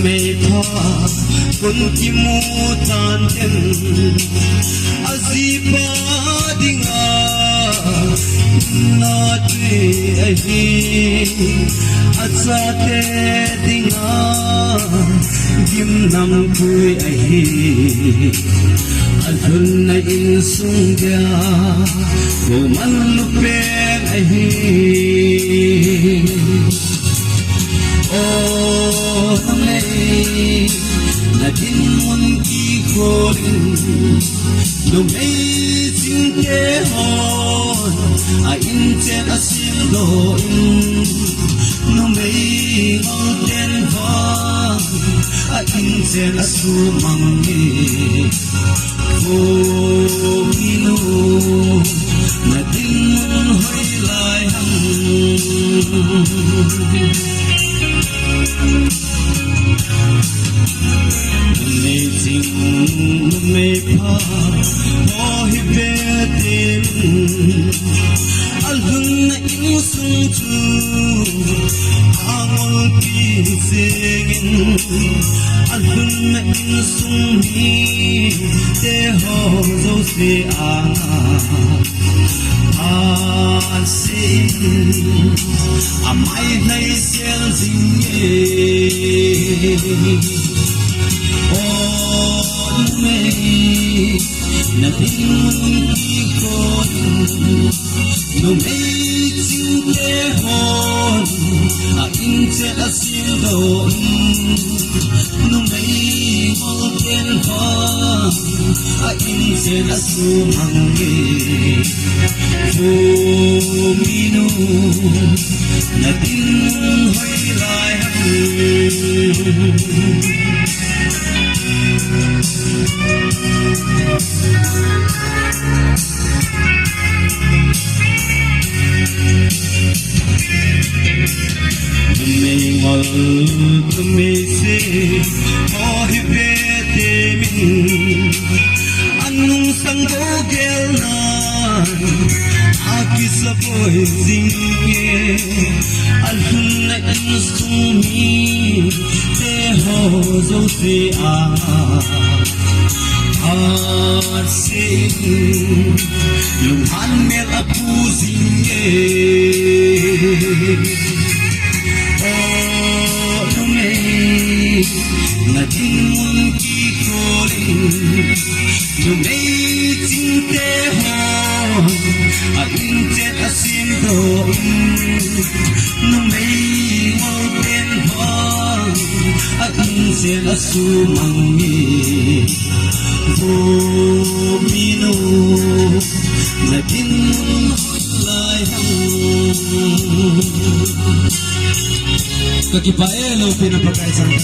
mê tha con chim mu tan em azipa dinga na te ahi atsate dinga gim nam pui ahi alhun na in sung dia ko man lupe ahi oh nay na din mon ki khorin no mei jing te hon a in chen a sim do no mei ngol ten va a in chen a su mang ni oh minu na din mon hoi lai hang me pa mo hi ve tin alhun na in sung chu angol ki singin alhun na in sung hi te ho zo se sin amai nay sian jing na tin ki kon no mei jing te hon a in che a sim do no mei mol ten ha a in che a su mang ge fu minu na tin hoi lai me se o hi ve te min anung sang go gel na aki sa boy zing ye alhun na in sumi te ho zo se sing lung han mel apu zing ye na tin mun ki khorin no mei jing te hon a in che a sim do no mei ngol ten hon a in che a su mang ni vo minu na tin lai hang kakipaelo pinapakaisang